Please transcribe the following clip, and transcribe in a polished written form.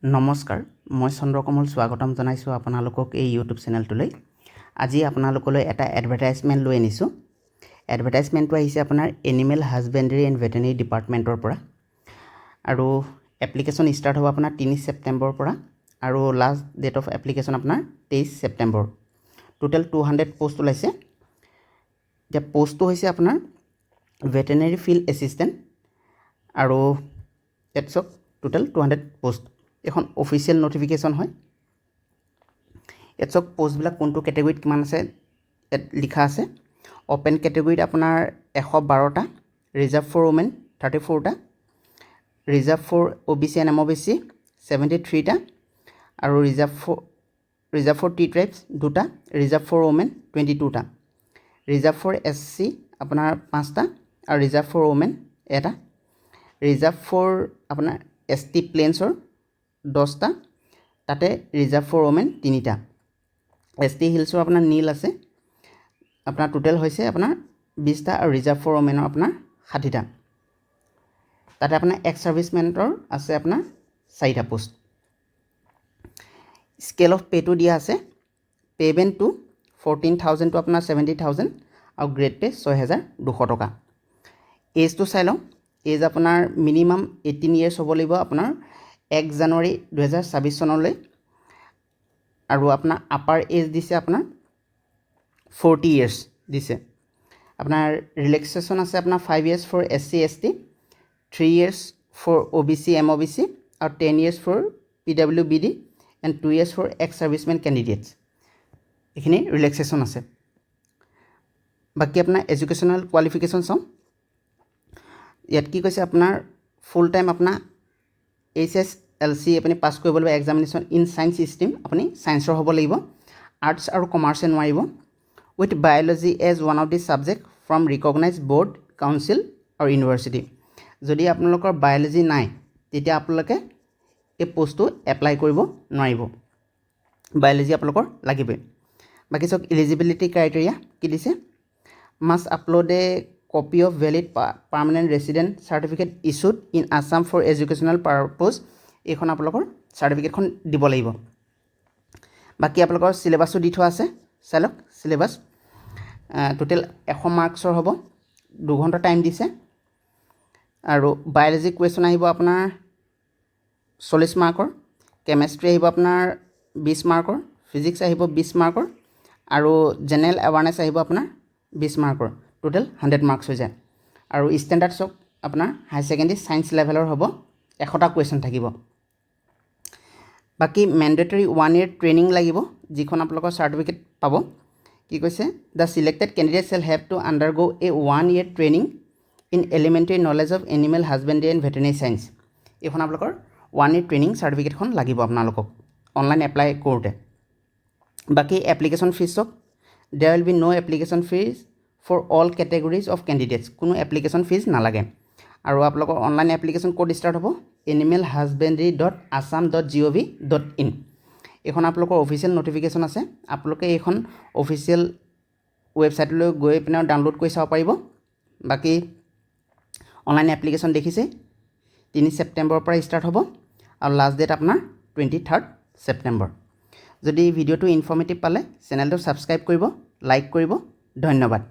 নমস্কাৰ মই চন্দ্ৰকমল স্বাগতম জনাইছো আপোনালোকক এই ইউটিউব চেনেলটোলৈ আজি আপোনালোকলৈ এটা এডভাৰটাইজমেন্ট লৈ আনিছো এডভাৰটাইজমেন্টটো আহিছে আপোনাৰ এনিমেল হাজবেণ্ডাৰী এণ্ড ভেটেৰিনেৰী ডিপাৰ্টমেণ্টৰ পৰা আৰু এপ্লিকেশ্যন ষ্টাৰ্ট হ'ব আপোনাৰ 3 ছেপ্টেম্বৰৰ পৰা আৰু লাষ্ট ডেট অফ এপ্লিকেশ্যন আপোনাৰ 23 ছেপ্টেম্বৰ টোটাল 200 পোষ্ট ওলাইছে যে পোষ্টটো হৈছে আপোনাৰ ভেটেৰিনেৰী ফিল্ড এছিষ্টেণ্ট আৰু এটছ টোটাল 200 পোষ্ট এখন অফিচিয়েল নোটিফিকেশন হয় এটছ পোষ্ট বিলাক কোনটো ক্যাটাগৰীত কিমান আছে লিখা আছে ওপেন ক্যাটাগৰীত আপোনাৰ 112টা ৰিজাৰ্ভ ফৰ ওমেন 34টা reserve for OBC and MOBC 73টা আৰু ৰিজাৰ্ভ ফৰ টি ট্ৰাইবছ দুটা ৰিজাৰ্ভ ফৰ ওমেন 22টা ৰিজাৰ্ভ ফৰ এসসি আপোনাৰ 5টা আৰু ৰিজাৰ্ভ ফৰ ওমেন এটা ৰিজাৰ্ভ ফৰ আপোনাৰ এসটি প্লেনছৰ 10টা তাতে ৰিজাৰ্ভ ফৰ ওমেন 3টা এসটি হিলছৰ আপোনাৰ নীল আছে আপোনাৰ টোটাল হৈছে আপোনাৰ 20টা আৰু ৰিজাৰ্ভ ফৰ ওমেনৰ আপোনাৰ 60টা তাতে আপোনাৰ এক্স সাৰ্ভিসমেনৰ আছে আপোনাৰ 4টা post scale of pay to দিয়া আছে পেমেন্ট টু 14000 টু আপোনাৰ 70000 আৰু গ্ৰেড পে 6200 টকা এজ টু চাই লওঁ এজ আপোনাৰ মিনিমাম 18 ইয়াৰ্স হ'ব লাগিব আপোনাৰ 1 জানুৱাৰী 2026 চনলৈ আৰু আপোনাৰ আপাৰ এজ দিছে আপোনাৰ 40 ইয়াৰ্স দিছে আপোনাৰ ৰিলেক্সেশন আছে আপোনাৰ 5 years for SC ST 3 years for OBC MOBC আৰু 10 ইয়াৰ্স ফৰ পিডব্লিউবিডি and 2 years for ex servicemen candidates এখিনি ৰিলেক্সেশন আছে বাকি আপোনাৰ এডুকেশনাল কোৱালিফিকেশন চাওঁ ইয়াত কি কৈছে আপোনাৰ ফুল টাইম আপোনাৰ HSLC আপুনি পাস কৰিব লাগিব এক্সামিনেশন ইন সায়েন্স স্ট্ৰীম আপুনি সায়েন্সৰ হ'ব লাগিব আৰ্টছ আৰু কমাৰ্চে নোৱাৰিব with biology as one of the subject from recognised board council আৰু ইউনিভাৰ্সিটি যদি আপোনালোকৰ বায়োলজি নাই তেতিয়া আপোনালোকে এই পোষ্টটো এপ্লাই কৰিব নোৱাৰিব বায়োলজি আপোনালোকৰ লাগিবই বাকি সব এলিজিবিলিটি ক্ৰাইটেৰিয়া কি দিছে must upload A copy of valid permanent resident certificate issued in Assam for educational purpose এখন আপোনালোকৰ সাৰ্টিফিকেটখন দিব লাগিব বাকি আপোনালোকৰ সিলেবাসও দি থোৱা আছে চালক সিলেবাস টোটাল 100 মাৰ্কছৰ হ'ব 2 ঘণ্টা টাইম দিছে আৰু বায়োলজি কোৱেশ্চন আহিব আপোনাৰ 40 মাৰ্কৰ কেমিষ্ট্ৰি আহিব আপোনাৰ 20 মাৰ্কৰ ফিজিক্স আহিব 20 মাৰ্কৰ আৰু জেনাৰেল এৱাৰনেছ আহিব আপোনাৰ 20 মাৰ্কৰ টোটাল 100 মাৰ্কস হৈ যায় আৰু ষ্টেণ্ডাৰ্ডছ অফ আপোনাৰ হাই সেকেন্ডাৰী সায়েন্স লেভেলৰ হ'ব 100টা কোৱেশ্চন থাকিব বাকি ম্যান্ডেটৰী 1 ইয়াৰ ট্ৰেইনিং লাগিব যিখন আপোনালোকৰ সাৰ্টিফিকেট পাব কি কৈছে the selected candidate shall have to undergo a 1 year training in elementary knowledge of animal husbandry and veterinary science এখন আপোনালোকৰ 1 year training সাৰ্টিফিকেটখন লাগিব আপোনালোকক অনলাইন এপ্লাই কৰোতে বাকি application fees there will be no application fees for all categories of candidates কোনো application fees নালাগে আৰু আপোনালোকৰ অনলাইন এপ্লিকেশন কোড স্টাৰ্ট হ'ব animalhusbandry.assam.gov.in এখন আপোনালোকৰ অফিচিয়েল নোটিফিকেশন আছে আপোনালোকে এখন অফিচিয়েল ওয়েবসাইটলৈ গৈ পিনে ডাউনলোড কৰি চাব পাৰিব বাকি অনলাইন এপ্লিকেশন দেখিছে 3 ছেপ্টেম্বৰৰ পৰা ষ্টাৰ্ট হ'ব আৰু লাষ্ট ডেট আপোনাৰ 23 ছেপ্টেম্বৰ যদি ভিডিওটো ইনফৰ্মেটিভ পালে চেনেলটো সাবস্ক্ৰাইব কৰিব লাইক কৰিব ধন্যবাদ